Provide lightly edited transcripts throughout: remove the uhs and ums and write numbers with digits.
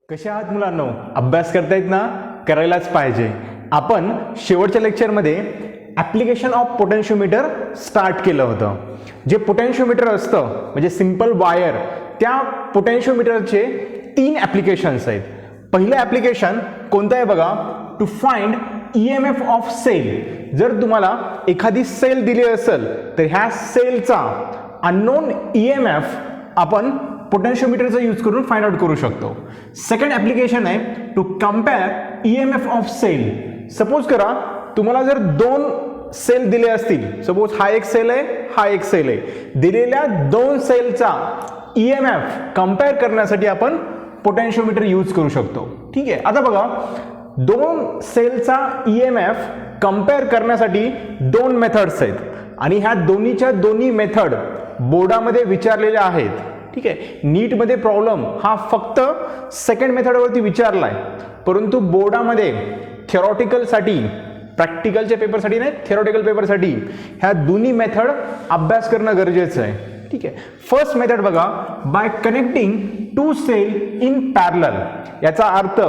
कशा आहात मुलांनो? अभ्यास करतायत ना? करायलाच पाहिजे. आपण शेवटच्या लेक्चरमध्ये ॲप्लिकेशन ऑफ पोटेन्शियोमीटर स्टार्ट केलं होतं. जे पोटेन्शियोमीटर असतं म्हणजे सिंपल वायर, त्या पोटेन्शियोमीटरचे 3 ॲप्लिकेशन्स आहेत. पहिलं ॲप्लिकेशन कोणतं आहे बघा, to find EMF of cell. जर तुम्हाला एखादी सेल दिली असेल तर ह्या सेलचा अननोन EMF आपण पोटेन्शियोमीटरचा यूज करून फाइंड आउट करू शकतो. सेकंड ॲप्लिकेशन आहे to compare EMF of cell. Suppose करा तुम्हाला जर 2 सेल दिले असतील, सपोज हा एक सेल आहे, हा एक सेल आहे, दिलेल्या 2 सेलचा EMF कम्पेअर करण्यासाठी आपण पोटेन्शियोमीटर यूज करू शकतो. ठीक आहे. आता बघा, 2 सेलचा EMF कम्पेअर करण्यासाठी 2 मेथड्स आहेत आणि ह्या दोन्हीच्या दोन्ही मेथड बोर्डामध्ये विचारलेल्या आहेत. ठीक आहे. नीटमध्ये प्रॉब्लेम हा फक्त सेकंड मेथडवरती विचारलाय, परंतु बोर्डामध्ये थेरॉटिकलसाठी, प्रॅक्टिकलच्या पेपरसाठी नाही, थेरॉटिकल पेपरसाठी ह्या दोन्ही मेथड अभ्यास करणं गरजेचं आहे. ठीक आहे. फर्स्ट मेथड बघा, by connecting 2 cell in parallel. याचा अर्थ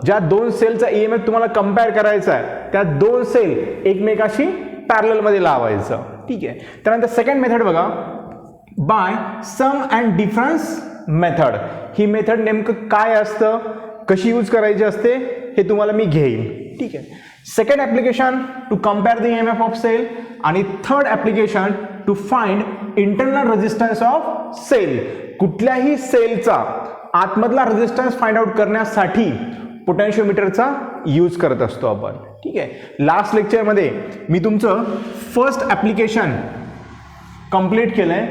ज्या 2 सेलचा EMF तुम्हाला कम्पेअर करायचा आहे त्या 2 सेल एकमेकाशी पॅरलल मध्ये लावायचं. ठीक आहे. त्यानंतर सेकंड मेथड बघा, by sum and difference method. ही मेथड नेमकं काय असतं, कशी यूज करायची असते हे तुम्हाला मी घेईन. ठीक आहे. Second application to compare the EMF of cell आणि third application to find internal resistance of cell. कुठल्याही सेलचा आतमधला रेजिस्टन्स फाइंड आउट करण्यासाठी पोटेन्शियोमीटरचा यूज करत असतो आपण. ठीक आहे. लास्ट लेक्चरमध्ये मी तुमचं फर्स्ट ॲप्लिकेशन कंप्लीट केलंय.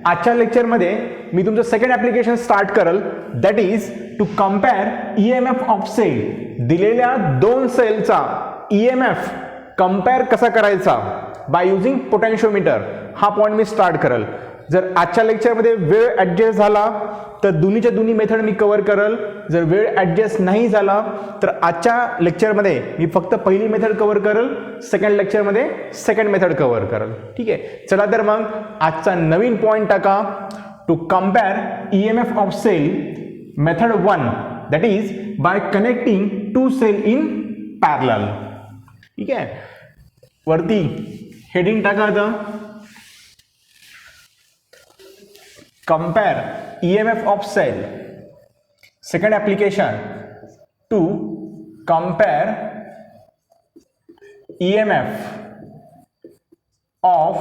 आजच्या लेक्चरमध्ये मी तुमचं सेकंड ॲप्लिकेशन स्टार्ट करल, that is to compare EMF of cell. दिलेल्या 2 सेलचा EMF कम्पेअर कसा करायचा बाय युजिंग पोटेन्शियोमीटर, हा पॉईंट मी स्टार्ट करल. जर आजच्या लेक्चरमध्ये वेळ ॲडजस्ट झाला तर दोन्हीच्या दोन्ही मेथड मी कव्हर करल. जर वेळ ॲडजस्ट नाही झाला तर आजच्या लेक्चरमध्ये मी फक्त पहिली मेथड कव्हर करल, सेकंड लेक्चरमध्ये सेकंड मेथड कव्हर करल. ठीक आहे. चला तर मग आजचा नवीन पॉईंट टाका, to compare EMF of cell method 1, that is by connecting 2 cell in parallel. ठीक आहे. वरती हेडिंग टाका आता, compare EMF of cell. Second application to compare EMF of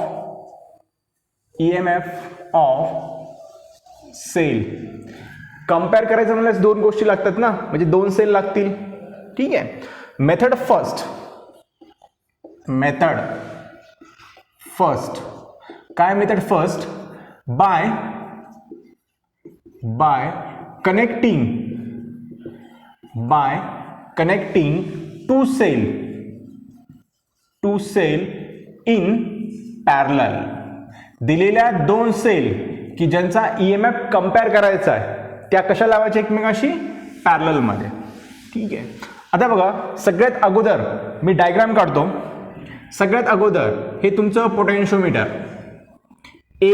cell. Compare करायचं म्हणल्यास 2 गोष्टी लागतात ना, म्हणजे 2 सेल लागतील. ठीक आहे. मेथड फर्स्ट काय method first, by connecting 2 cell in parallel. दिलेल्या 2 सेल की ज्यांचा EMF कम्पेअर करायचा आहे त्या कशा लावायच्या एकमेकाशी, पॅरलल मध्ये. ठीक आहे. आता बघा, सगळ्यात अगोदर मी डायग्राम काढतो. सगळ्यात अगोदर हे तुमचं पोटेन्शियोमीटर A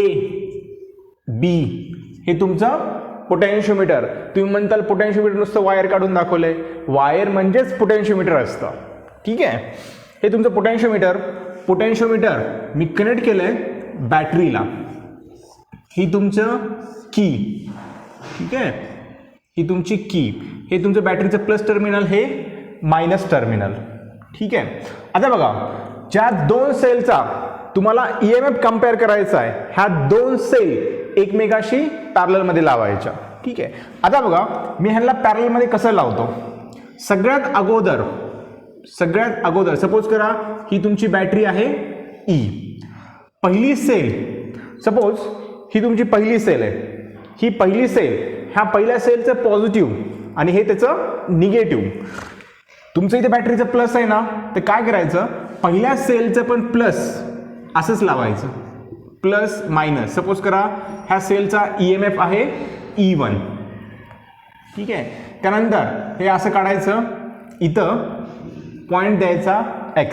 B, हे तुमचं पोटेन्शियोमीटर. तुम्ही म्हणताल पोटेन्शियोमीटर नुसतं वायर काढून दाखवलंय, वायर म्हणजेच पोटेन्शियोमीटर असतं. ठीक आहे. हे तुमचं पोटेन्शियोमीटर मी कनेक्ट केलंय बॅटरीला. ही तुमचं की. ठीक आहे. ही तुमची की. हे तुमचं बॅटरीचं प्लस टर्मिनल, हे मायनस टर्मिनल. ठीक आहे. आता बघा, ज्या 2 सेलचा तुम्हाला EMF कम्पेअर करायचा आहे ह्या 2 सेल एकमेकाशी पॅरलल मध्ये लावायच्या. ठीक आहे. आता बघा, मी ह्यांना पॅरलल मध्ये कसं लावतो. सगळ्यात अगोदर सपोज करा ही तुमची बॅटरी आहे E. पहिली सेल, सपोज ही तुमची पहिली सेल आहे. ही पहिली सेल, ह्या पहिल्या सेलचं पॉझिटिव्ह आणि हे त्याचं निगेटिव्ह. तुमचं इथे बॅटरीचं प्लस आहे ना, तर काय करायचं, पहिल्या सेलचं पण प्लस असंच लावायचं, प्लस मायनस. सपोज करा ह्या सेलचा EMF आहे E1. ठीक आहे. त्यानंतर हे असं काढायचं, इथं पॉइंट द्यायचा X.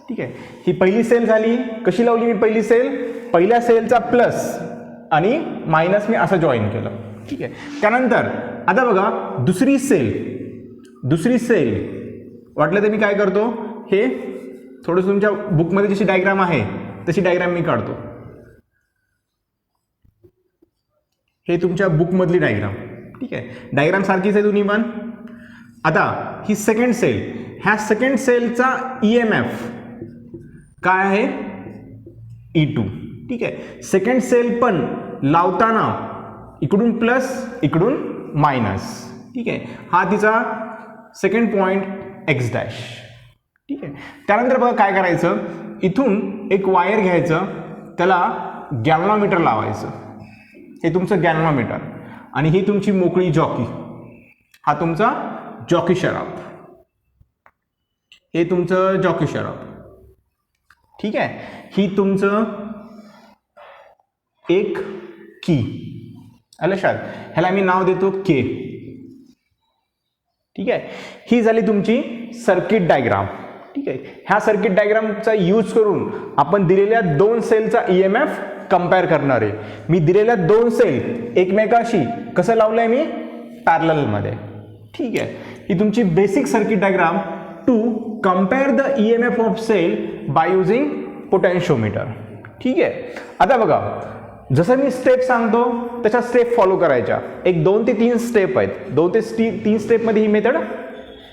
ठीक आहे. ही पहिली सेल झाली. कशी लावली मी पहिली सेल, पहिल्या सेलचा प्लस आणि मायनस मी असं जॉईन केलं. ठीक आहे. त्यानंतर आता बघा दुसरी सेल वाटलं तर मी काय करतो, हे थोडंसं तुमच्या बुकमध्ये जशी डायग्राम आहे तशी डायग्राम मी काढतो. हे तुमच्या बुकमधली डायग्राम, ठीक आहे. डायग्राम सारखीच आहे दोन्ही पण. आता ही सेकंड सेल, ह्या सेकंड सेलचा EMF काय आहे, E2, ठीक आहे. सेकंड सेल पण लावताना इकडून प्लस इकडून मायनस, ठीक आहे. हा तिचा सेकंड पॉइंट X डॅश, ठीक आहे. त्यानंतर बघा काय करायचं, इथून एक वायर घ्यायचं, त्याला गॅल्व्हनोमीटर लावायचं. हे तुमचं गॅल्व्हनोमीटर आणि ही तुमची मोकळी जॉकी, हा तुमचा जॉकी शराब, हे तुमचं जॉकी शराब, ठीक आहे. ही तुमचं एक की, आलं लक्षात, ह्याला मी नाव देतो के, ठीक आहे. ही झाली तुमची सर्किट डायग्राम, ठीक आहे. ह्या सर्किट डायग्रामचा यूज करून आपण दिलेल्या दोन सेलचा EMF कंपेअर करणार आहे. मी दिलेल्या दोन सेल एकमेकाशी कसं लावलंय मी, पॅरलल मध्ये, ठीक आहे. ही तुमची basic circuit diagram to compare the EMF of cell by using potentiometer, ठीक आहे. आता बघा जसं मी स्टेप सांगतो त्याच्या स्टेप फॉलो करायच्या. एक 2 ते 3 स्टेप आहेत, 2 ते 3 स्टेपमध्ये ही मेथड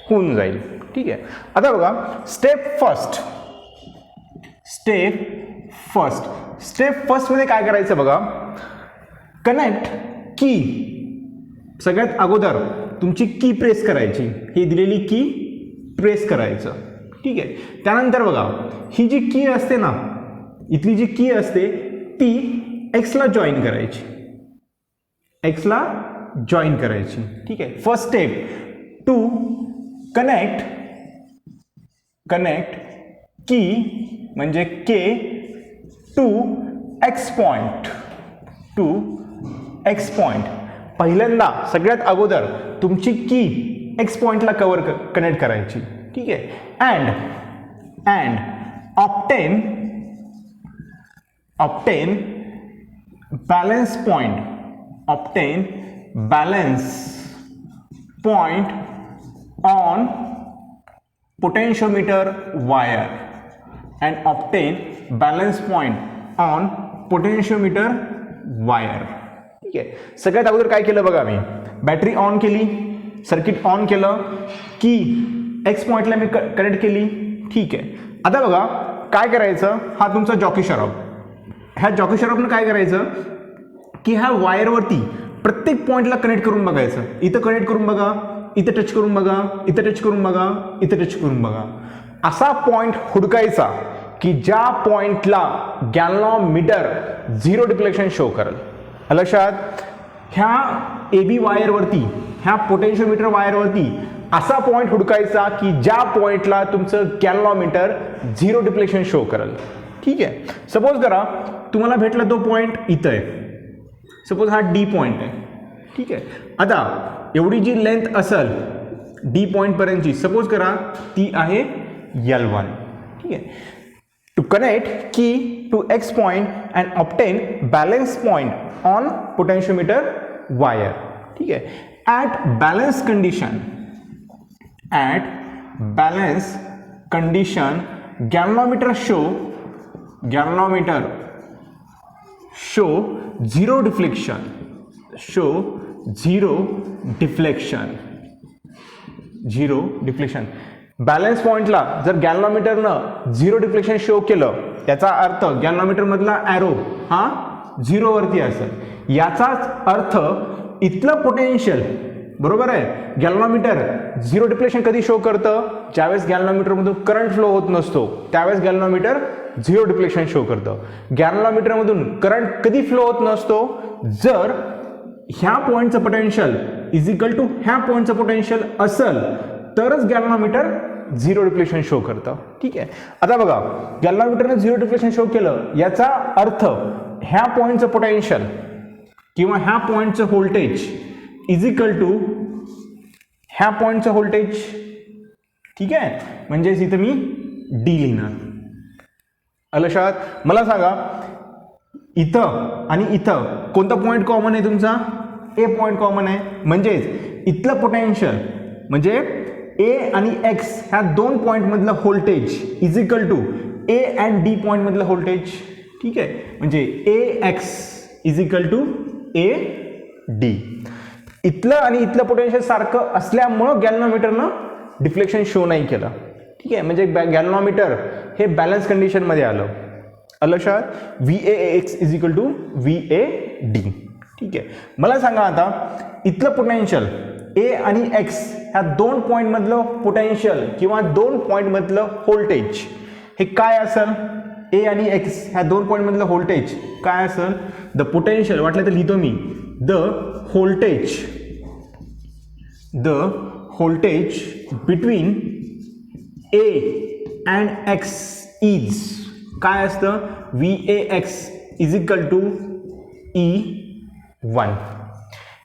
होऊन जाईल, ठीक आहे. आता बघा स्टेप फर्स्ट मध्ये काय करायचं बघा, कनेक्ट की, सगळ्यात अगोदर तुमची की प्रेस करायची, ही दिलेली की प्रेस करायचं, ठीक आहे. त्यानंतर बघा ही जी की असते ना, इथली जी की असते ती एक्सला जॉईन करायची, ठीक आहे. फर्स्ट स्टेप टू कनेक्ट की म्हणजे के टू एक्स पॉइंट. पहिल्यांदा सगळ्यात अगोदर तुमची की एक्स पॉइंटला कनेक्ट करायची, ठीक आहे. And obtain balance point on potentiometer wire and obtain balance point on potentiometer wire, ठीक आहे. सगळ्यात अगोदर काय केलं बघा, मी बॅटरी ऑन केली, सर्किट ऑन केलं, की एक्स पॉइंटला मी कनेक्ट केली, ठीक आहे. आता बघा काय करायचं, हा तुमचा जॉकी शराब, ह्या जॉकी शराबनं काय करायचं की ह्या वायरवरती प्रत्येक पॉइंटला कनेक्ट करून बघायचं. इथं कनेक्ट करून बघा, इथं टच करून बघा, इथं टच करून बघा, इथं टच करून बघा. असा पॉइंट हुडकायचा की ज्या पॉइंटला गॅल्व्हनोमीटर 0 डिफ्लेक्शन शो करेल. लक्षात, ह्या AB वायरवरती, ह्या पोटेन्शियोमीटर वायरवरती असा पॉइंट हुडकायचा की ज्या पॉइंटला तुमचं गॅल्व्हनोमीटर 0 डिफ्लेक्शन शो करेल, ठीक आहे. सपोज करा तुम्हाला भेटला तो पॉइंट इथं आहे, सपोज हा डी पॉइंट आहे, ठीक आहे. आता एवढी जी लेंथ असेल डी पॉइंट पर्यंतची, सपोज करा ती आहे L1, ठीक आहे. To connect key to X point and obtain balance point on potentiometer wire, ठीक आहे. At balance condition galvanometer show zero deflection. Balance पॉइंटला जर गॅल्व्हनोमीटरनं 0 डिफ्लेक्शन शो केलं, याचा अर्थ गॅल्व्हनोमीटर मधला ॲरो हा 0 वरती असेल. याचाच अर्थ इथलं पोटेन्शियल, बरोबर आहे. गॅल्व्हनोमीटर 0 डिफ्लेक्शन कधी शो करतं, ज्यावेळेस गॅल्व्हनोमीटर मधून करंट फ्लो होत नसतो त्यावेळेस गॅल्व्हनोमीटर 0 डिफ्लेक्शन शो करतं. गॅल्व्हनोमीटर मधून करंट कधी फ्लो होत नसतो, जर ह्या पॉइंटचं पोटेन्शियल इज इक्वल टू ह्या पॉइंटचं पोटेन्शियल असेल तरच गॅल्व्हनोमीटर 0 डिफ्लेक्शन शो करतं, ठीक आहे. आता बघा गॅल्व्हनोमीटरने 0 डिफ्लेक्शन शो केलं, याचा अर्थ ह्या पॉइंटचं पोटेन्शियल किंवा ह्या पॉइंटचं व्होल्टेज इज इक्वल टू ह्या पॉइंटचं व्होल्टेज, ठीक आहे. म्हणजेच इथं मी डी लिहिणार. लक्षात, मला सांगा इथं आणि इथं कोणता पॉइंट कॉमन आहे तुमचा, ए पॉईंट कॉमन आहे, म्हणजेच इथलं पोटेन्शियल म्हणजे ए आणि एक्स ह्या दोन पॉईंटमधलं voltage is equal to A and D पॉईंटमधलं व्होल्टेज. ठीक आहे, म्हणजे A X is equal to A D. इथलं आणि इथलं पोटेन्शियल सारखं असल्यामुळं गॅल्व्हनोमीटरनं डिफ्लेक्शन शो नाही केलं. ठीक आहे, म्हणजे गॅल्व्हनोमीटर हे बॅलन्स कंडिशनमध्ये आलं. लक्षात, V A X is equal to V A D. ठीक आहे, मला सांगा आता इथलं पोटेन्शियल ए आणि एक्स ह्या दोन पॉईंटमधलं पोटेन्शियल किंवा दोन पॉईंटमधलं व्होल्टेज हे काय असेल. ए आणि एक्स ह्या दोन पॉईंटमधलं व्होल्टेज काय असेल. द पोटेन्शियल, वाटलं तर लिहितो मी, the voltage between A and X is काय असतं. V A X is equal to E1.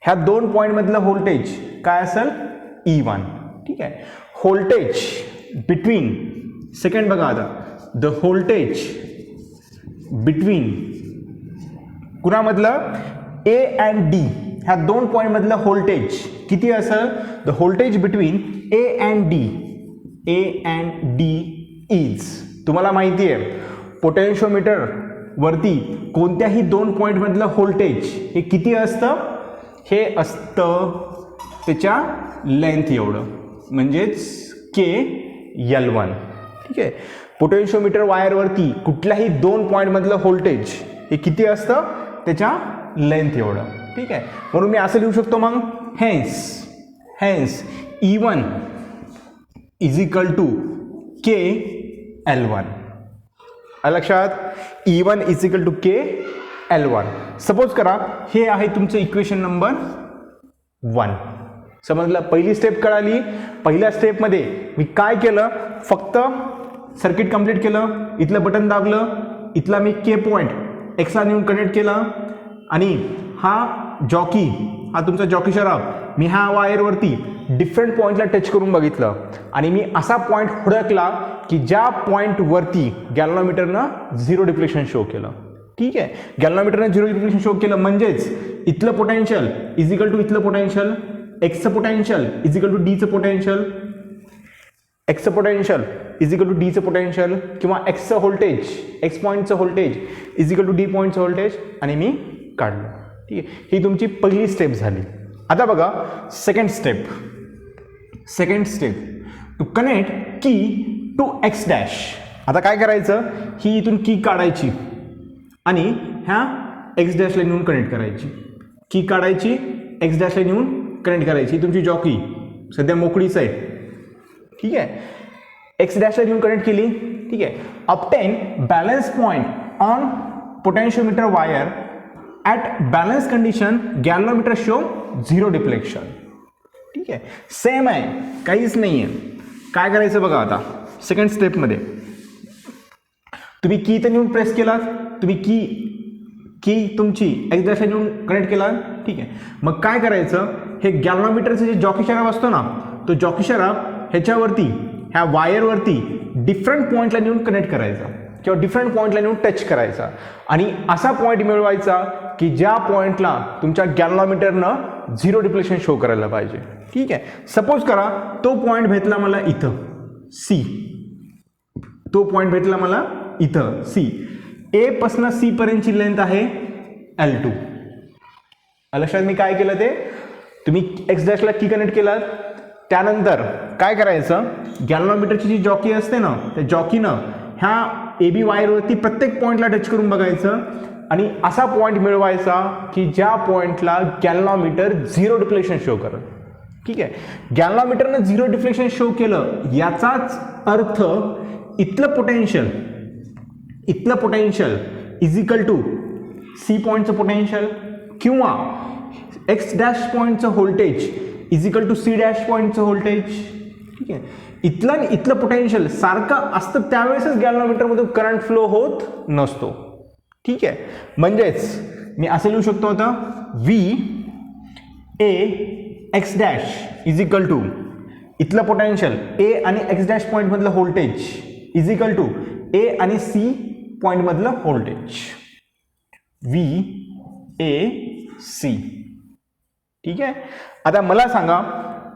ह्या दोन पॉईंटमधलं व्होल्टेज काय असेल. E1. ठीक आहे, व्होल्टेज बिटवीन, सेकंड बघा आता, द व्होल्टेज बिटवीन कुणामधलं ए अँड डी ह्या दोन पॉईंटमधलं व्होल्टेज किती असेल. The voltage between A and D is, तुम्हाला माहिती आहे पोटेन्शिओमीटर वरती कोणत्याही दोन पॉईंटमधलं व्होल्टेज हे किती असतं. हे असतं त्याच्या लेंथ एवढं, म्हणजेच K-L1. ठीक आहे, पोटेन्शिओमीटर वायरवरती कुठल्याही दोन पॉईंटमधलं व्होल्टेज हे किती असतं. त्याच्या लेंथ एवढं. ठीक आहे, म्हणून मी असं लिहू शकतो मग, hence E1 is equal to K-L1. लक्षात, E1 is equal to K-L1. Suppose करा हे आहे तुमचं इक्वेशन नंबर 1. समजलं, पहिली स्टेप कळाली. पहिल्या स्टेपमध्ये मी काय केलं, फक्त सर्किट कंप्लीट केलं, इथलं बटन दाबलं, इथला मी के पॉईंट एक्सला नेऊन कनेक्ट केला आणि हा जॉकी, हा तुमचा जॉकी शराब, मी ह्या वायरवरती डिफरंट पॉईंटला टच करून बघितलं आणि मी असा पॉईंट हुडकला की ज्या पॉईंटवरती गॅल्व्हनोमीटरनं झिरो डिफ्लेक्शन शो केलं. ठीक आहे, गॅल्व्हनोमीटरनं झिरो डिफ्लेक्शन शो केलं म्हणजेच इथलं पोटेन्शियल इज इक्वल टू इथलं पोटेन्शियल, एक्सचं पोटेन्शियल इज इक्वल टू डीचं पोटेन्शियल, एक्सचं पोटेन्शियल इज इक्वल टू डीचं पोटेन्शियल किंवा एक्सचं व्होल्टेज, एक्स पॉईंटचं voltage is equal to D पॉईंटचं व्होल्टेज आणि मी काढलं. ठीक आहे, ही तुमची पहिली स्टेप झाली. आता बघा second step to connect key to x dash. आता काय करायचं, ही इथून की काढायची आणि ह्या एक्स डॅशला नेऊन कनेक्ट करायची. की काढायची, एक्स डॅशला नेऊन कनेक्ट करायची. तुमची जॉकी सध्या मोकळीच आहे. ठीक आहे, एक्स डॅशला नेऊन कनेक्ट केली. ठीक आहे, obtain balance point on potentiometer wire at balance condition galvanometer show zero deflection. ठीक आहे, सेम आहे, काहीच नाही आहे. काय करायचं बघा आता सेकंड स्टेपमध्ये, तुम्ही की तर नेऊन प्रेस केलात, तुम्ही की तुमची एक्स डॅशला नेऊन कनेक्ट केला. ठीक आहे, मग काय करायचं, हे गॅल्व्हनोमीटरचं जे जॉकी शराब असतो ना, तो जॉकी शराब ह्याच्यावरती ह्या वायरवरती डिफरंट पॉईंटला नेऊन कनेक्ट करायचा किंवा डिफरंट पॉईंटला नेऊन टच करायचा आणि असा पॉईंट मिळवायचा की ज्या पॉईंटला तुमच्या गॅल्व्हनोमीटरनं झिरो डिफ्लेक्शन शो करायला पाहिजे. ठीक आहे, सपोज करा तो पॉईंट भेटला मला इथं सी, तो पॉईंट भेटला मला इथं सी. ए पासून सी पर्यंतची लेंथ आहे L2. लक्षात, मी काय केलं ते, तुम्ही एक्स डॅशला की कनेक्ट केलात, त्यानंतर काय करायचं, गॅल्व्हनोमीटरची जी जॉकी असते ना, त्या जॉकीनं ह्या ए बी वायरवरती प्रत्येक पॉईंटला टच करून बघायचं आणि असा पॉईंट मिळवायचा की ज्या पॉईंटला गॅल्व्हनोमीटर झिरो डिफ्लेक्शन शो करत. ठीक आहे, गॅल्व्हनोमीटरनं झिरो डिफ्लेक्शन शो केलं याचाच अर्थ इथलं potential is equal to C पॉईंटचं पोटेन्शियल किंवा एक्स डॅश पॉईंटचं voltage is equal to C dash पॉईंटचं व्होल्टेज. ठीक आहे, इथलं पोटेन्शियल सारखं असतं त्यावेळेसच गॅल्व्हनोमीटरमधून करंट फ्लो होत नसतो. ठीक आहे, म्हणजेच मी असं लिहू शकतो आता, V A X dash is equal to इथलं पोटेन्शियल ए आणि एक्स डॅश पॉईंटमधलं voltage is equal to A आणि सी पॉईंटमधलं व्होल्टेज, व्ही ए सी. ठीक आहे. आता मला सांगा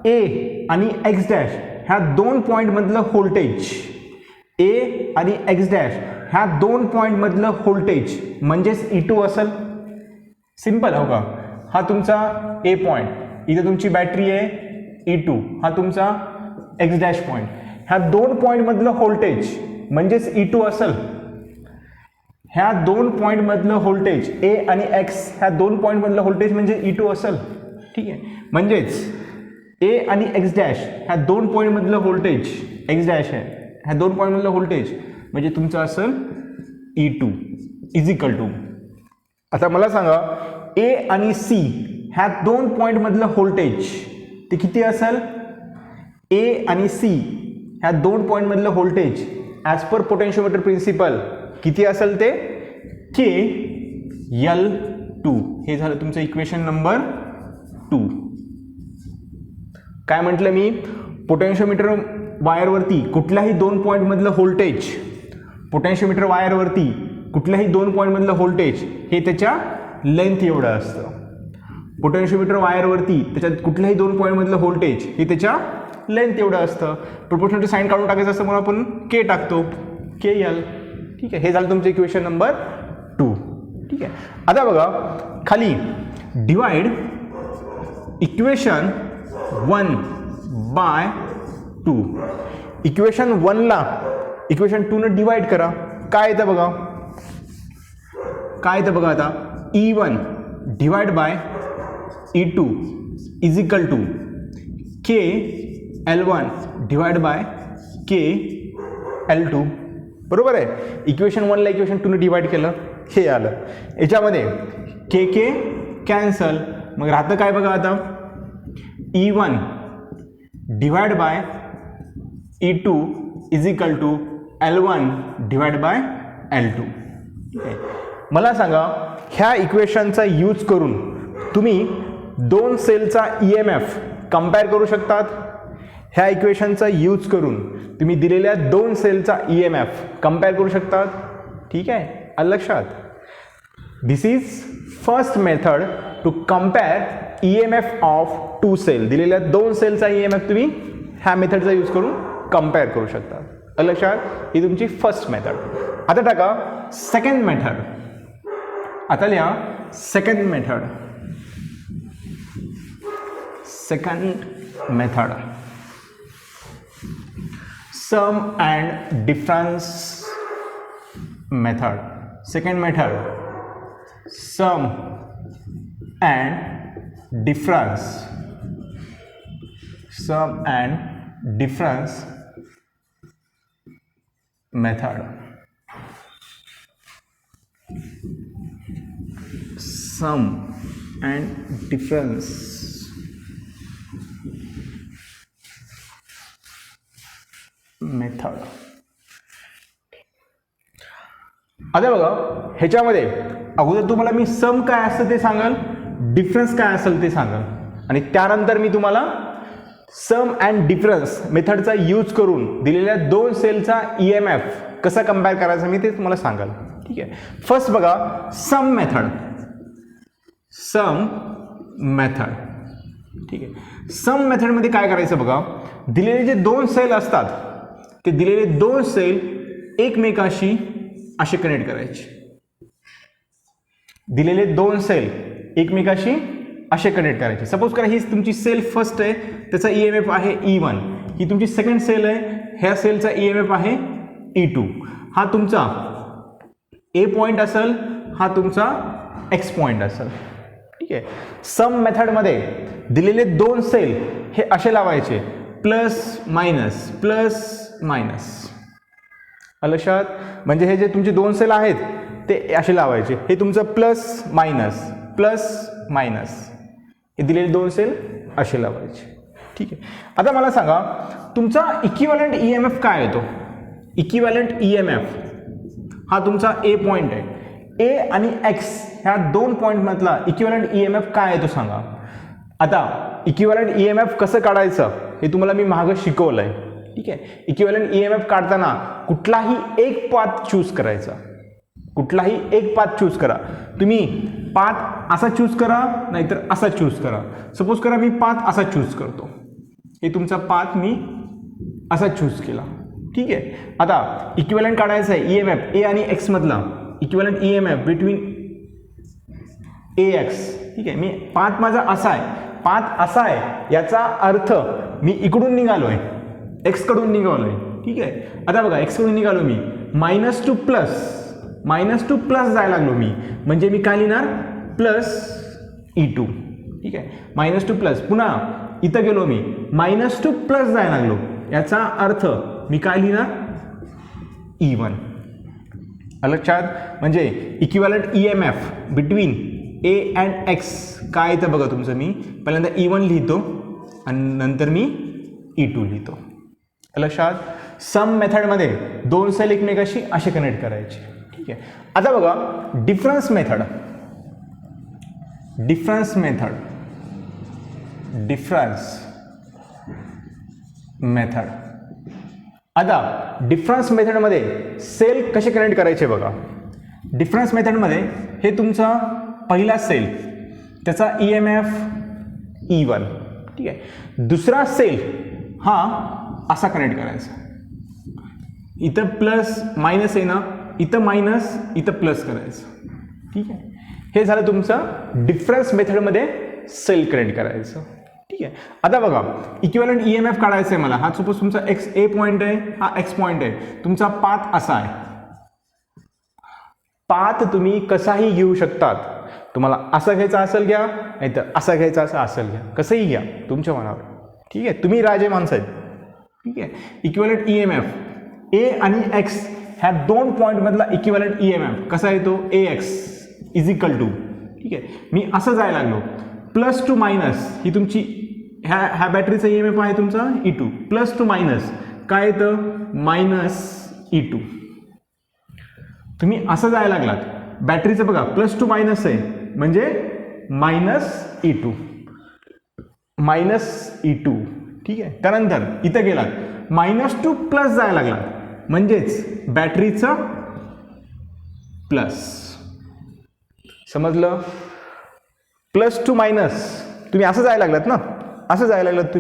ए आणि एक्स डॅश ह्या दोन पॉईंटमधलं व्होल्टेज, ए आणि एक्स डॅश ह्या दोन पॉईंटमधलं व्होल्टेज म्हणजेच E2 असेल. सिंपल हो का. हा तुमचा ए पॉईंट, इथे तुमची बॅटरी आहे E2, हा तुमचा एक्स डॅश पॉईंट, ह्या दोन पॉईंटमधलं व्होल्टेज म्हणजेच E2 असेल. ह्या दोन पॉईंटमधलं व्होल्टेज ए आणि एक्स ह्या दोन पॉईंटमधलं व्होल्टेज म्हणजे E2 असेल. ठीक आहे. म्हणजेच ए आणि एक्स डॅश ह्या दोन पॉईंटमधलं व्होल्टेज, एक्स डॅश आहे ह्या दोन पॉईंटमधलं व्होल्टेज म्हणजे तुमचं असेल E2 इज इक्वल टू. आता मला सांगा ए आणि सी ह्या दोन पॉईंटमधलं व्होल्टेज ते किती असेल. ए आणि सी ह्या दोन पॉईंटमधलं voltage as per potentiometer principle किती असेल ते KL2. हे झालं तुमचं इक्वेशन नंबर 2. काय म्हटलं मी, पोटेन्शिओमीटर वायरवरती कुठल्याही दोन पॉईंटमधलं व्होल्टेज, पोटेन्शिओमीटर वायरवरती कुठल्याही दोन पॉईंटमधलं व्होल्टेज हे त्याच्या लेंथ एवढं असतं. पोटेन्शिओमीटर वायरवरती त्याच्यात कुठल्याही दोन पॉईंटमधलं व्होल्टेज हे त्याच्या लेंथ एवढं असतं. प्रोपोर्शनल साईन काढून टाकायचं असतं म्हणून आपण के टाकतो, KL. ठीक आहे. हे झालं तुमचं इक्वेशन नंबर 2. ठीक आहे. आता बघा खाली डिवाइड इक्वेशन 1 बाय 2. इक्वेशन 1ला इक्वेशन 2 डिवाइड करा. काय येतं बघा, काय येतं बघा आता, E1 divide by E2 is equal to KL1 divide by KL2. बरोबर आहे. इक्वेशन 1ला इक्वेशन 2 डिवाइड केलं, हे आलं. याच्यामध्ये के कॅन्सल, मग राहतं काय बघा आता, E1 divide by E2 is equal to L1 divide by L2. ठीक आहे. मला सांगा ह्या इक्वेशनचा यूज करून तुम्ही दोन सेलचा EMF कंपेअर करू शकतात. ह्या इक्वेशनचा यूज करून तुम्ही दिलेल्या दोन सेलचा EMF कंपेअर करू शकतात. ठीक आहे. आलं लक्षात. This is first method to compare EMF of two cell. दिलेल्या दोन सेलचा EMF तुम्ही ह्या मेथडचा यूज करून कंपेअर करू शकता. आलं लक्षात. ही तुमची फर्स्ट मेथड. आता टाका सेकंड मेथड. आता लिहा second method. Second method sum and difference method. Second method sum and difference, sum and difference method. Sum and difference method. आता बघा ह्याच्यामध्ये अगोदर तुम्हाला मी सम काय असतं ते सांगाल, डिफरन्स काय असेल ते सांगाल, आणि त्यानंतर मी तुम्हाला सम अँड डिफरन्स मेथडचा यूज करून दिलेल्या दोन सेलचा EMF कसा कंपेअर करायचा मी ते तुम्हाला सांगाल. ठीक आहे. फर्स्ट बघा सम मेथड. सम मेथड. ठीक आहे. सम मेथडमध्ये काय करायचं बघा, दिलेले जे दोन सेल असतात ते दिलेले दोन सेल एकमेकाशी असे कनेक्ट करायचे. दिलेले दोन सेल एकमेकाशी असे कनेक्ट करायचे. सपोज करा ही तुमची सेल फर्स्ट आहे, त्याचा EMF आहे E1. ही तुमची सेकंड सेल आहे, ह्या सेलचा EMF आहे E2. हा तुमचा ए पॉईंट असेल, हा तुमचा एक्स पॉईंट असेल. ठीक आहे. सम मेथडमध्ये दिलेले दोन सेल हे असे लावायचे, प्लस मायनस प्लस मायनस. लक्षात. म्हणजे हे जे तुमचे दोन सेल आहेत ते असे लावायचे. हे तुमचं प्लस मायनस हे दिलेले दोन सेल असे लावायचे. ठीक आहे. आता मला सांगा तुमचा इक्विव्हॅलंट EMF काय येतो. इक्विव्हॅलंट EMF हा तुमचा ए पॉईंट आहे. ए आणि एक्स ह्या दोन पॉईंटमधला इक्विव्हॅलंट EMF काय येतो सांगा. आता इक्विव्हॅलंट EMF कसं काढायचं हे तुम्हाला मी मागं शिकवलं आहे. ठीक आहे. इक्विव्हॅलंट EMF काढताना कुठलाही एक पाथ चूज करायचा. कुठलाही एक पाथ चूज करा. तुम्ही पाथ असा चूज करा नाहीतर असा चूज करा. सपोज करा मी पाथ असा चूज करतो. हे तुमचा पाथ मी असा चूज केला. ठीक आहे. आता इक्विव्हॅलंट काढायचं आहे EMF ए आणि एक्स मधला. Equivalent EMF between AX. ठीक आहे. मी पाथ माझा असा आहे, पाथ असा आहे, याचा अर्थ मी इकडून निघालोय, एक्स कडून निघालोय. ठीक आहे. आता बघा एक्स कडून निघालो मी, मायनस टू प्लस जायला लागलो मी, म्हणजे मी काय लिहिणार +E2. ठीक आहे. मायनस टू प्लस, पुन्हा इथं गेलो मी, मायनस टू प्लस जायला लागलो, याचा अर्थ मी काय लिहिणार E1. लक्षात. म्हणजे equivalent EMF between A and X काय येतं बघा तुमचं. मी पहिल्यांदा E1 लिहितो आणि नंतर मी E2 लिहितो. लक्षात. सम मेथडमध्ये दोन सेल एकमेकाशी असे कनेक्ट करायचे. ठीक आहे. आता बघा डिफरन्स मेथड. आता डिफरन्स मेथडमध्ये सेल कसे कनेक्ट करायचे बघा. डिफरन्स मेथडमध्ये हे तुमचा पहिला सेल, त्याचा EMF E1. ठीक आहे. दुसरा सेल हा असा कनेक्ट करायचा. इथं प्लस मायनस आहे ना, इथं मायनस इथं प्लस करायचं. ठीक आहे. हे झालं तुमचं डिफरन्स मेथडमध्ये सेल कनेक्ट करायचं. ठीक आहे. आता बघा इक्विव्हॅलंट EMF काढायचं आहे मला. हा सपोज तुमचा A पॉईंट आहे, हा X पॉईंट आहे. तुमचा पाथ असा आहे. पाथ तुम्ही कसाही घेऊ शकतात. तुम्हाला असा घ्यायचा असेल घ्या, नाहीतर असा घ्यायचा असेल घ्या, कसंही घ्या, तुमच्या मनावर. ठीक आहे. तुम्ही राजे माणसं आहेत. ठीक आहे. इक्विव्हॅलंट EMF A आणि X ह्या दोन पॉईंट मधला इक्विव्हॅलंट EMF कसा येतो AX = ठीक आहे. मी असं जायला लागलो, प्लस टू मायनस ही तुमची ह्या बॅटरीचा EMF आहे तुमचा E2. प्लस टू मायनस काय येतं -E2. तुम्ही असं जायला लागलात, बॅटरीचं बघा प्लस टू मायनस आहे म्हणजे -E2. ठीक आहे. त्यानंतर इथं गेलात -2 जायला लागलात म्हणजेच बॅटरीचं प्लस. समजलं. प्लस टू मायनस तुम्ही असं जायला लागलात ना, असं जायला लागलात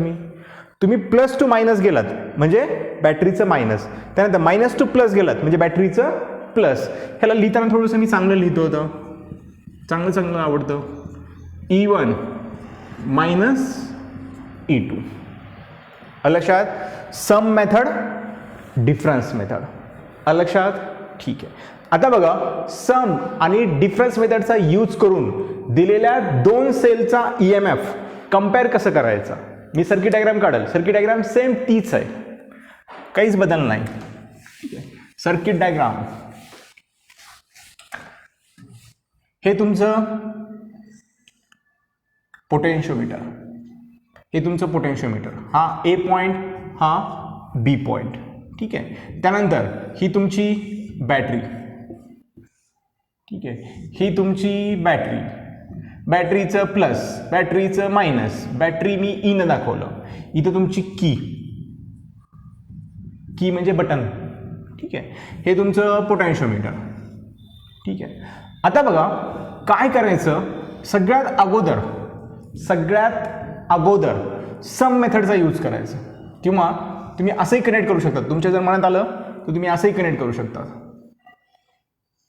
तुम्ही प्लस टू मायनस गेलात म्हणजे बॅटरीचं मायनस. त्यानंतर -2 गेलात म्हणजे बॅटरीचं प्लस. ह्याला लिहिताना थोडंसं मी चांगलं लिहितो होतं, चांगलं आवडतं. E1 -E2. लक्षात. Sum method, difference method. लक्षात. ठीक आहे. आता बघा सम आणि डिफरन्स मेथडचा यूज करून दिलेल्या दोन सेलचा EMF कम्पेअर कसं करायचा. मी सर्किट डायग्राम काढेल. सर्किट डायग्राम सेम तीच आहे, काहीच बदल नाही. ठीक आहे. सर्किट डायग्राम हे तुमचं पोटेन्शियोमीटर. हा A पॉइंट, हा B पॉइंट. ठीक आहे. त्यानंतर ही तुमची बॅटरी. ठीक आहे. ही तुमची बॅटरी, बॅटरीचं प्लस, बॅटरीचं मायनस. बॅटरी मी E न दाखवलं. इथं तुमची की म्हणजे बटन. ठीक आहे. हे तुमचं पोटेन्शियोमीटर. ठीक आहे. आता बघा काय करायचं. सगळ्यात अगोदर सम मेथडचा यूज करायचा, किंवा तुम्ही असंही कनेक्ट करू शकता. तुमच्या जर मनात आलं तर तुम्ही असंही कनेक्ट करू शकता.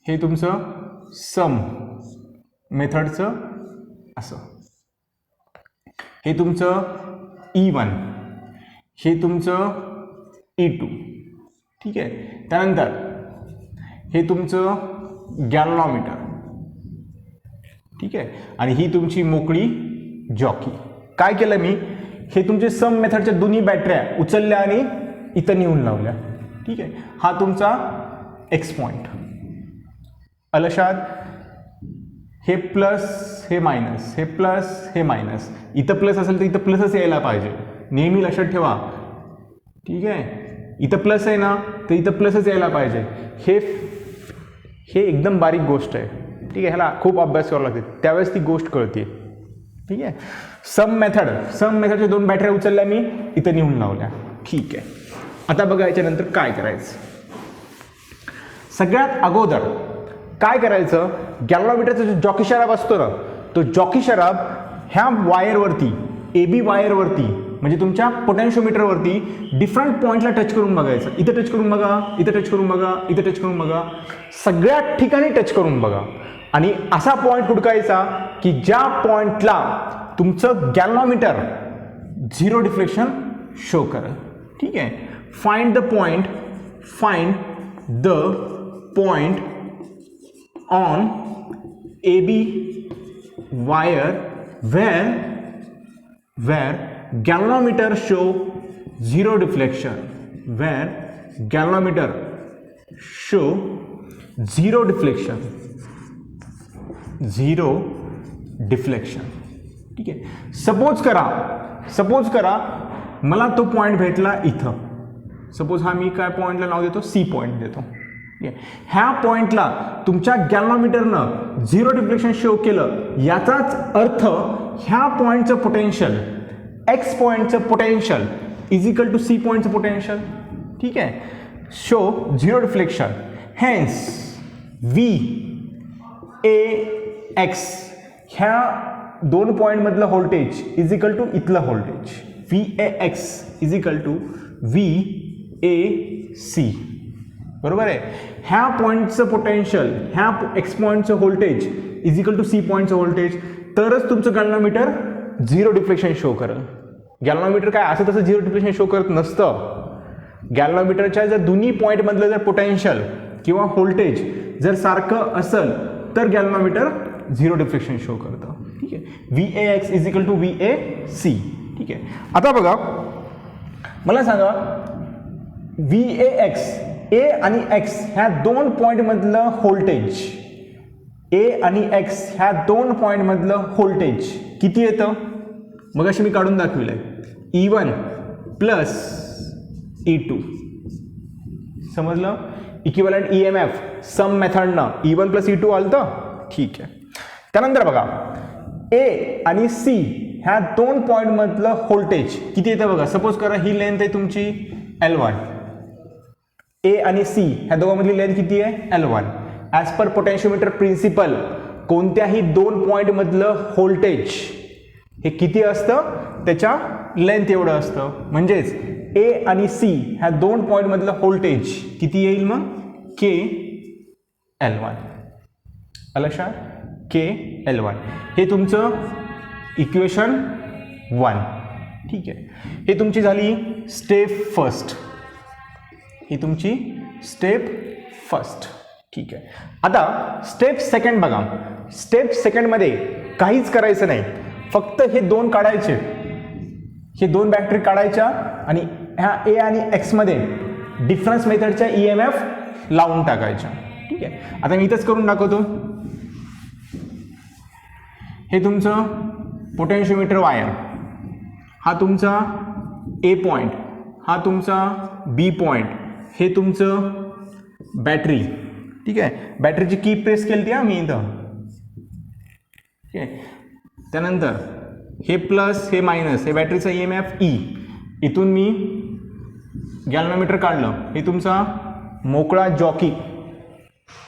हे तुमचं सम मेथडचं असं. हे तुमचं E1, हे तुमचं E2. ठीक आहे. त्यानंतर हे तुमचं गॅल्व्हनोमीटर. ठीक आहे. आणि ही तुमची मोकळी जॉकी. काय केलं मी, हे तुमचे सम मेथडच्या दोन्ही बॅटऱ्या उचलल्या आणि इथं नेऊन लावल्या. ठीक आहे. हा तुमचा X पॉइंट. लक्षात. हे प्लस, हे मायनस, हे प्लस, हे मायनस. इथं प्लस असेल तर इथं प्लसच यायला पाहिजे, नेहमी लक्षात ठेवा. ठीक आहे. इथं प्लस आहे ना तर इथं प्लसच यायला पाहिजे. हे एकदम बारीक गोष्ट आहे. ठीक आहे. ह्याला खूप अभ्यास करावा लागते, त्यावेळेस ती गोष्ट कळते. ठीक आहे. सम मेथडच्या दोन बॅटऱ्या उचलल्या मी, इथं नेऊन लावल्या. ठीक आहे. आता बघा याच्यानंतर काय करायचं. सगळ्यात अगोदर काय करायचं, गॅल्व्हनोमीटरचा जो जॉकी शराब असतो ना, तो जॉकी शराब ह्या वायरवरती, ए बी वायरवरती म्हणजे तुमच्या पोटेन्शिओमीटरवरती डिफरंट पॉईंटला टच करून बघायचं. इथं टच करून बघा, इथं टच करून बघा, इथं टच करून बघा, सगळ्या ठिकाणी टच करून बघा आणि असा पॉईंट हुडकायचा की ज्या पॉईंटला तुमचं गॅल्व्हनोमीटर झिरो डिफ्लेक्शन शो करेल. ठीक आहे. Find the point on A B wire where galvanometer show zero deflection, zero deflection. ठीक आहे. सपोज करा मला तो पॉइंट भेटला इथं. सपोज हा मी काय पॉइंटला नाव देतो, सी पॉइंट देतो. ह्या पॉइंटला तुमच्या गॅल्व्हनोमीटरनं झिरो डिफ्लेक्शन शो केलं, याचाच अर्थ ह्या पॉइंटचं पोटेन्शियल, एक्स पॉइंटचं potential is equal to C पॉइंटचं पोटेन्शियल. ठीक आहे. Show zero deflection. Hence V A X ह्या दोन पॉईंटमधलं व्होल्टेज इज इक्वल टू इथलं voltage. V A X is equal to V A C. बरोबर आहे. ह्या पॉईंटचं पोटेन्शियल, ह्या एक्स पॉईंटचं voltage is equal to C पॉईंटचं व्होल्टेज, तरच तुमचं गॅल्व्हनोमीटर झिरो डिफ्लेक्शन शो करेल. गॅल्व्हनोमीटर काय असं तसं झिरो डिफ्लेक्शन शो करत नसतं. गॅल्व्हनोमीटरच्या जर दोन्ही पॉईंटमधलं जर पोटेन्शियल किंवा व्होल्टेज जर सारखं असेल तर गॅल्व्हनोमीटर झिरो डिफ्लेक्शन शो करतं. ठीक आहे. V A X is equal to V A C. ठीक आहे. आता बघा, मला सांगा व्ही ए एक्स, ए आणि एक्स ह्या दोन पॉईंटमधलं व्होल्टेज, ए आणि एक्स ह्या दोन पॉईंटमधलं व्होल्टेज किती येतं? मग अशी मी काढून दाखविलंय. E1 plus E2. समजलं? इक्विव्हॅलंट EMF सम मेथडनं E1 प्लस E2 आलं. ठीक आहे. त्यानंतर बघा, ए आणि सी ह्या दोन पॉईंटमधलं व्होल्टेज किती येतं बघा. सपोज करा ही लेंथ आहे तुमची L1. ए आणि सी ह्या दोघांमधली लेंथ किती आहे? L1. As per potentiometer principal कोणत्याही दोन पॉईंटमधलं व्होल्टेज हे किती असतं? त्याच्या लेंथ एवढं असतं. म्हणजेच ए आणि सी ह्या दोन पॉईंटमधलं व्होल्टेज किती येईल मग? के L1. लक्षात? के L1. हे तुमचं इक्वेशन 1. ठीक आहे. हे तुमची झाली स्टेप फर्स्ट. ही तुमची स्टेप फर्स्ट. ठीक आहे. आता स्टेप सेकंड बघा. स्टेप सेकंडमध्ये काहीच करायचं नाही, फक्त हे दोन काढायचे, हे दोन बॅटरी काढायच्या आणि ह्या ए आणि एक्समध्ये डिफरन्स मेथडच्या EMF लावून टाकायच्या. ठीक आहे. आता मी इथंच करून दाखवतो. हे तुमचं पोटेन्शिओमीटर वायर, हा तुमचा ए पॉईंट, हा तुमचा बी पॉईंट, हे तुमचं बॅटरी. ठीक आहे. बॅटरीची की प्रेस केली ती मी इथं. ठीक आहे. त्यानंतर हे प्लस हे मायनस, हे बॅटरीचा EMF E. इथून मी गॅल्व्हनोमीटर काढलं. हे तुमचा मोकळा जॉकी.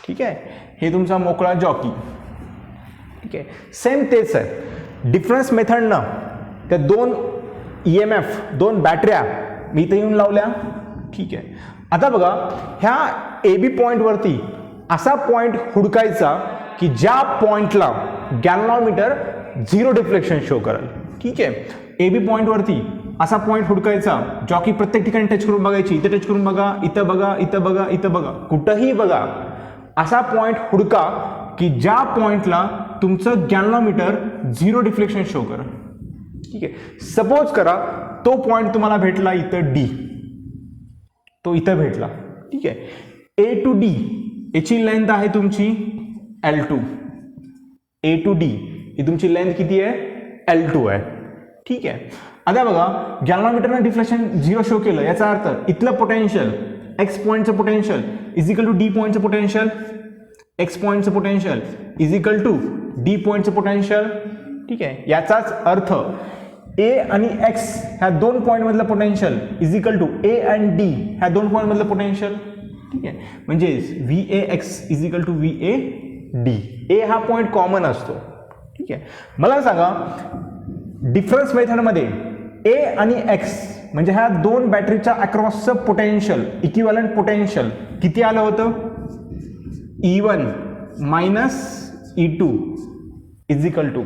ठीक आहे. हे तुमचा मोकळा जॉकी. ठीक आहे. सेम तेच आहे. डिफरन्स मेथडनं त्या दोन EMF, दोन बॅटऱ्या मी इथं येऊन लावल्या. ठीक आहे. आता बघा, ह्या ए बी पॉईंटवरती असा पॉईंट हुडकायचा की ज्या पॉईंटला गॅल्व्हनोमीटर झिरो डिफ्लेक्शन शो करेल. ठीक आहे. ए बी पॉईंटवरती असा पॉईंट हुडकायचा, जॉकी प्रत्येक ठिकाणी टच करून बघायची. इथं टच करून बघा, इथं बघा, इथं बघा, इथं बघा, कुठंही बघा. असा पॉईंट हुडका की ज्या पॉईंटला तुमचं गॅल्व्हनोमीटर झिरो डिफ्लेक्शन शो करेल. ठीक आहे. सपोज करा तो पॉईंट तुम्हाला भेटला इथं डी, तो इथं भेटला. ठीक आहे. ए टू डी याची लेंथ आहे तुमची L2. ए टू डी ही तुमची लेंथ किती आहे? L2 आहे. ठीक आहे. आता बघा, गॅल्व्हनोमीटरनं डिफ्लेक्शन झिरो शो केलं, याचा अर्थ इथलं पोटेन्शियल, एक्स पॉईंटचं potential is equal to D पॉईंटचं पोटेन्शियल, एक्स पॉईंटचं potential is equal to D पॉईंटचं पोटेन्शियल. ठीक आहे. याचाच अर्थ ए आणि एक्स ह्या दोन पॉईंटमधलं potential is equal to A and D ह्या दोन पॉईंटमधलं पोटेन्शियल. ठीक आहे. म्हणजेच V A X is equal to V A D. A हा पॉईंट कॉमन असतो. ठीक आहे. मला सांगा डिफरन्स मेथडमध्ये ए आणि एक्स म्हणजे ह्या दोन बॅटरीच्या अक्रॉसचं पोटेन्शियल इक्विव्हॅलंट पोटेन्शियल किती आलं होतं? E1 minus E2 is equal to.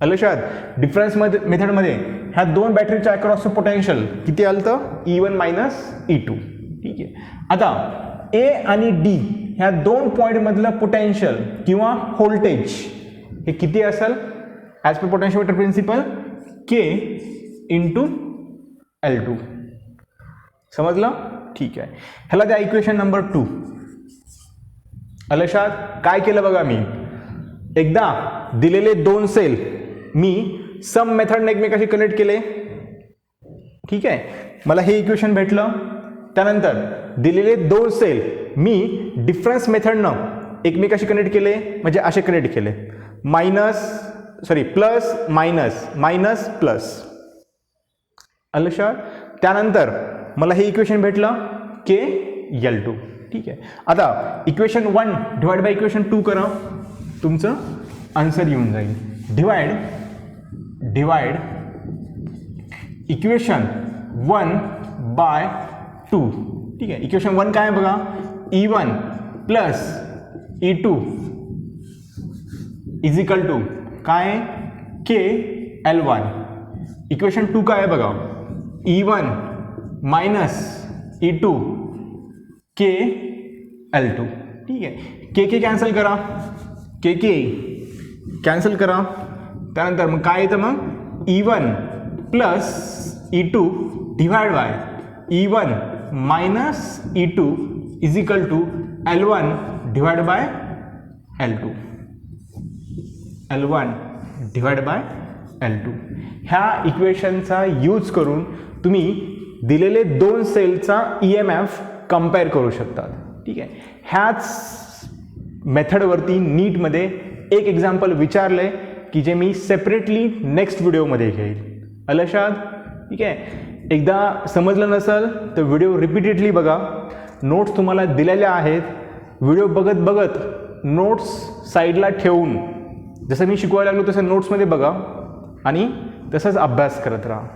आलं लक्षात? डिफरन्स मेथडमध्ये ह्या दोन बॅटरीच्या अक्रॉसचं पोटेन्शियल किती आलं तर E1 मायनस E2. ठीक आहे. आता ए आणि डी ह्या दोन पॉईंटमधलं पोटेन्शियल किंवा व्होल्टेज हे किती असेल? ॲज पर पोटेन्शियोमीटर प्रिन्सिपल के इंटू L2. समजलं? ठीक आहे. ह्याला द्या इक्वेशन नंबर 2. लक्षात काय केलं बघा, मी एकदा दिलेले दोन सेल मी सम मेथडने एकमेकाशी कनेक्ट केले. ठीक आहे. मला हे इक्वेशन भेटलं. त्यानंतर दिलेले दोन सेल मी डिफरन्स मेथडनं एकमेकाशी कनेक्ट केले, म्हणजे असे कनेक्ट केले. Plus minus minus plus. लक्षात? त्यानंतर मला हे इक्वेशन भेटलं के L2. ठीक आहे. आता इक्वेशन 1 डिवाइड बाय इक्वेशन 2 करा, तुमचं आन्सर येऊन जाईल. Divide equation 1 by 2. ठीक आहे. इक्वेशन 1 काय आहे बघा? E1 plus E2 is equal to काय? के L1. इक्वेशन 2 काय आहे बघा? E1 मायनस E2 के L2. ठीक आहे. के कॅन्सल करा, के कॅन्सल करा. त्यानंतर मग काय येतं? मग E1 plus E2 divide by E1 minus E2 is equal to L1 divide by L2. L1 divide by L2. ह्या इक्वेशनचा यूज करून तुम्ही दिलेले दोन सेलचा EMF कंपेअर करू शकतात. ठीक आहे. ह्याच मेथडवरती नीटमध्ये एक एक्झाम्पल विचारले की जे मी सेपरेटली नेक्स्ट व्हिडिओमध्ये घेईल. लक्षात? ठीक आहे. एकदा समजलं नसेल तर व्हिडिओ रिपीटेडली बघा. नोट्स तुम्हाला दिलेल्या आहेत. व्हिडिओ बघत बघत नोट्स साईडला ठेवून जसं मी शिकवायला लागलो तसं नोट्समध्ये बघा आणि तसंच अभ्यास करत राहा.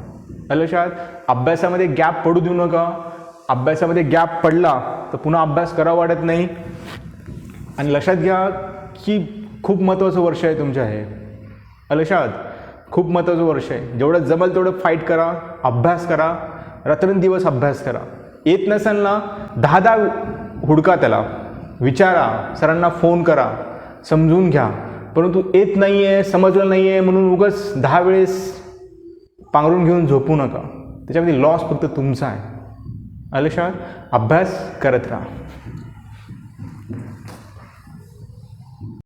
लक्षात? अभ्यासामध्ये गॅप पडू देऊ नका. अभ्यासामध्ये गॅप पडला तर पुन्हा अभ्यास करावा वाटत नाही. आणि लक्षात घ्या की खूप महत्त्वाचं वर्ष आहे तुमचं हे. लक्षात? खूप महत्त्वाचं वर्ष आहे. जेवढं जमेल तेवढं फाईट करा, अभ्यास करा, रात्रंदिवस अभ्यास करा. येत नसेल ना 10 हुडका, त्याला विचारा, सरांना फोन करा, समजून घ्या. परंतु येत नाही आहे, समजलं नाही आहे म्हणून उगाच 10 वेळेस पांघरून घेऊन झोपू नका. त्याच्यामध्ये लॉस फक्त तुमचा आहे. लक्षात? अभ्यास करत राहा.